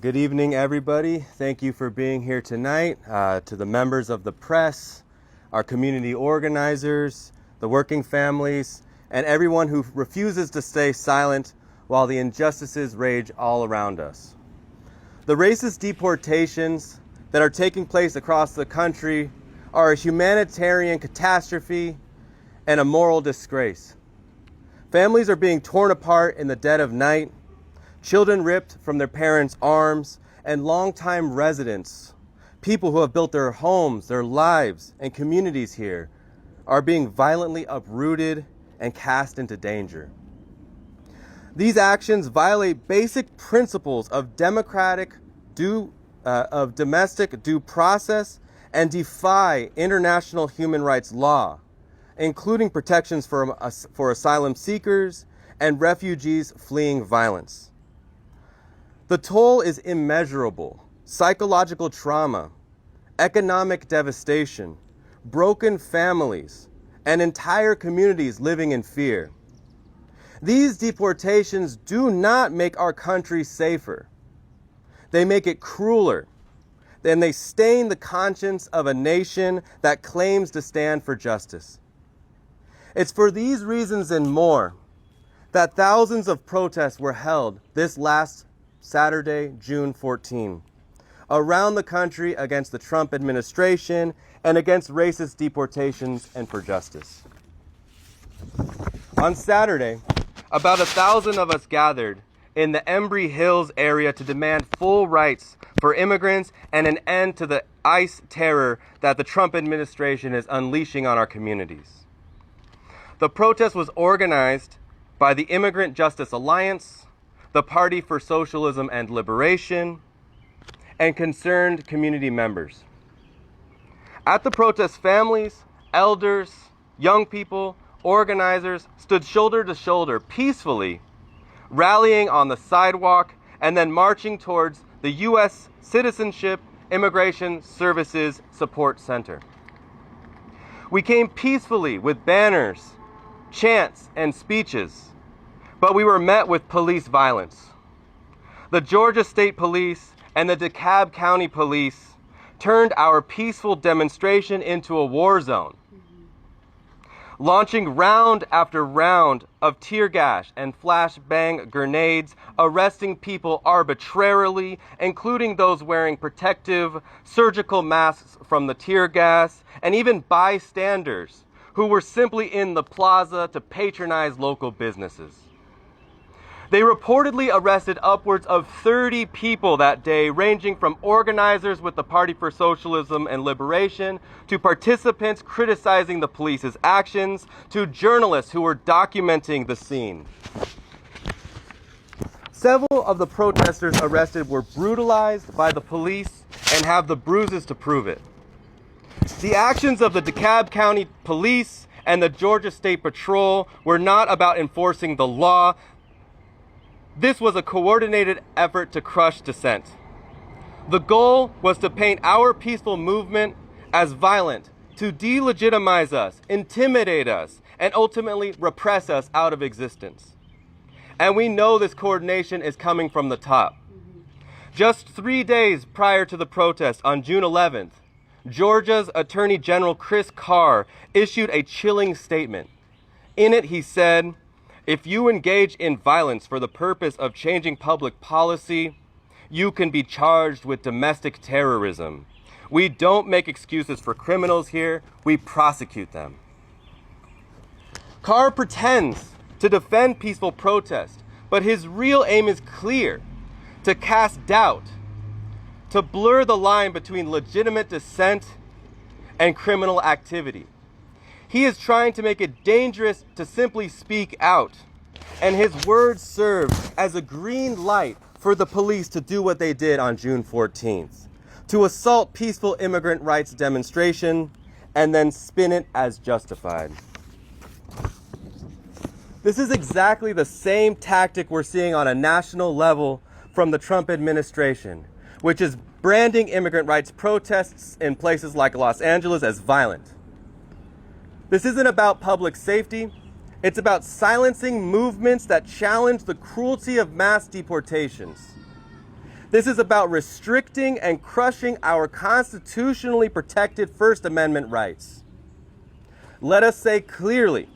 Good evening, everybody. Thank you for being here tonight. To the members of the press, our community organizers, the working families, and everyone who refuses to stay silent while the injustices rage all around us. The racist deportations that are taking place across the country are a humanitarian catastrophe and a moral disgrace. Families are being torn apart in the dead of night, children ripped from their parents' arms, and longtime residents, people who have built their homes, their lives, and communities here, are being violently uprooted and cast into danger. These actions violate basic principles of domestic due process and defy international human rights law, including protections for asylum seekers and refugees fleeing violence. The toll is immeasurable: psychological trauma, economic devastation, broken families, and entire communities living in fear. These deportations do not make our country safer. They make it crueler, and they stain the conscience of a nation that claims to stand for justice. It's for these reasons and more that thousands of protests were held this last Saturday, June 14, around the country against the Trump administration and against racist deportations and for justice. On Saturday, about 1,000 of us gathered in the Embry Hills area to demand full rights for immigrants and an end to the ICE terror that the Trump administration is unleashing on our communities. The protest was organized by the Immigrant Justice Alliance, the Party for Socialism and Liberation, and concerned community members. At the protest, families, elders, young people, organizers stood shoulder to shoulder, peacefully rallying on the sidewalk and then marching towards the U.S. Citizenship Immigration Services Support Center. We came peacefully with banners, chants, and speeches, but we were met with police violence. The Georgia State Police and the DeKalb County Police turned our peaceful demonstration into a war zone, launching round after round of tear gas and flashbang grenades, arresting people arbitrarily, including those wearing protective surgical masks from the tear gas, and even bystanders who were simply in the plaza to patronize local businesses. They reportedly arrested upwards of 30 people that day, ranging from organizers with the Party for Socialism and Liberation, to participants criticizing the police's actions, to journalists who were documenting the scene. Several of the protesters arrested were brutalized by the police and have the bruises to prove it. The actions of the DeKalb County Police and the Georgia State Patrol were not about enforcing the law. This was a coordinated effort to crush dissent. The goal was to paint our peaceful movement as violent, to delegitimize us, intimidate us, and ultimately repress us out of existence. And we know this coordination is coming from the top. Just 3 days prior to the protest, on June 11th, Georgia's Attorney General Chris Carr issued a chilling statement. In it, he said, "If you engage in violence for the purpose of changing public policy, you can be charged with domestic terrorism. We don't make excuses for criminals here, we prosecute them." Carr pretends to defend peaceful protest, but his real aim is clear: to cast doubt, to blur the line between legitimate dissent and criminal activity. He is trying to make it dangerous to simply speak out, and his words serve as a green light for the police to do what they did on June 14th, to assault peaceful immigrant rights demonstration and then spin it as justified. This is exactly the same tactic we're seeing on a national level from the Trump administration, which is branding immigrant rights protests in places like Los Angeles as violent. This isn't about public safety. It's about silencing movements that challenge the cruelty of mass deportations. This is about restricting and crushing our constitutionally protected First Amendment rights. Let us say clearly,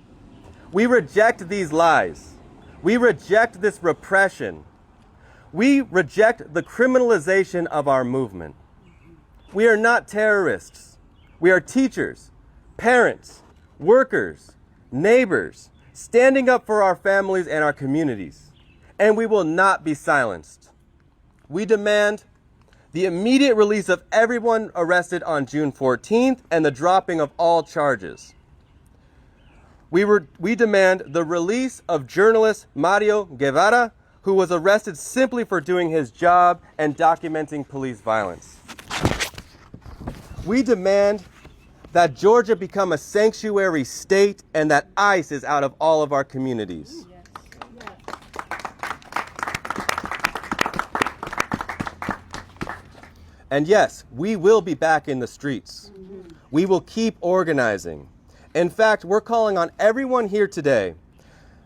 we reject these lies. We reject this repression. We reject the criminalization of our movement. We are not terrorists. We are teachers, parents, workers, neighbors, standing up for our families and our communities. And we will not be silenced. We demand the immediate release of everyone arrested on June 14th and the dropping of all charges. We demand the release of journalist Mario Guevara, who was arrested simply for doing his job and documenting police violence. We demand that Georgia become a sanctuary state and that ICE is out of all of our communities. And yes, we will be back in the streets. We will keep organizing. In fact, we're calling on everyone here today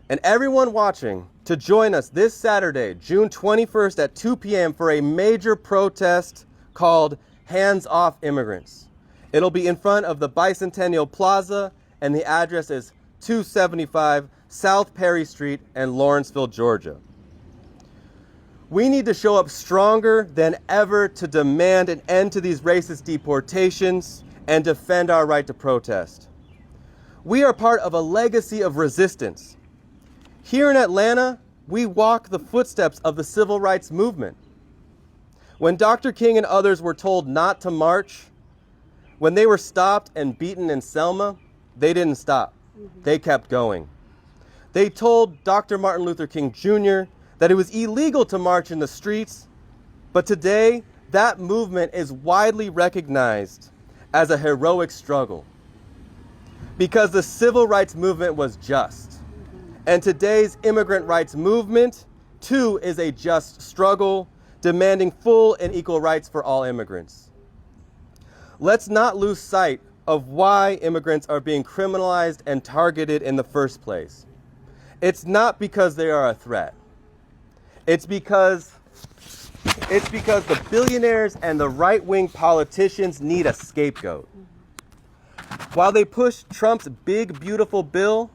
and everyone watching to join us this Saturday, June 21st at 2 p.m. for a major protest called Hands Off Immigrants. It'll be in front of the Bicentennial Plaza, and the address is 275 South Perry Street in Lawrenceville, Georgia. We need to show up stronger than ever to demand an end to these racist deportations and defend our right to protest. We are part of a legacy of resistance. Here in Atlanta, we walk the footsteps of the civil rights movement. When Dr. King and others were told not to march, when they were stopped and beaten in Selma, they didn't stop. They kept going. They told Dr. Martin Luther King Jr. that it was illegal to march in the streets, but today that movement is widely recognized as a heroic struggle because the civil rights movement was just. And today's immigrant rights movement, too, is a just struggle demanding full and equal rights for all immigrants. Let's not lose sight of why immigrants are being criminalized and targeted in the first place. It's not because they are a threat. It's because the billionaires and the right-wing politicians need a scapegoat. While they push Trump's big, beautiful bill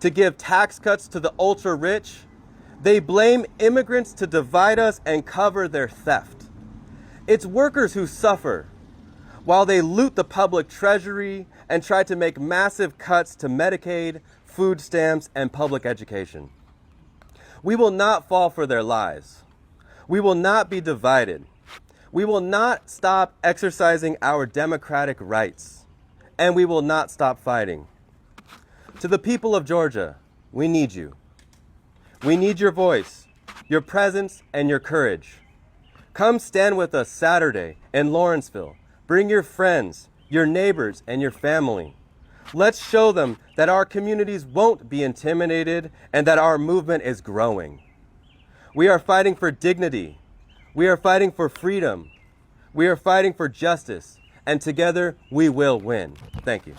to give tax cuts to the ultra-rich, they blame immigrants to divide us and cover their theft. It's workers who suffer while they loot the public treasury and try to make massive cuts to Medicaid, food stamps, and public education. We will not fall for their lies. We will not be divided. We will not stop exercising our democratic rights. And we will not stop fighting. To the people of Georgia, we need you. We need your voice, your presence, and your courage. Come stand with us Saturday in Lawrenceville. Bring your friends, your neighbors, and your family. Let's show them that our communities won't be intimidated and that our movement is growing. We are fighting for dignity. We are fighting for freedom. We are fighting for justice. And together we will win. Thank you.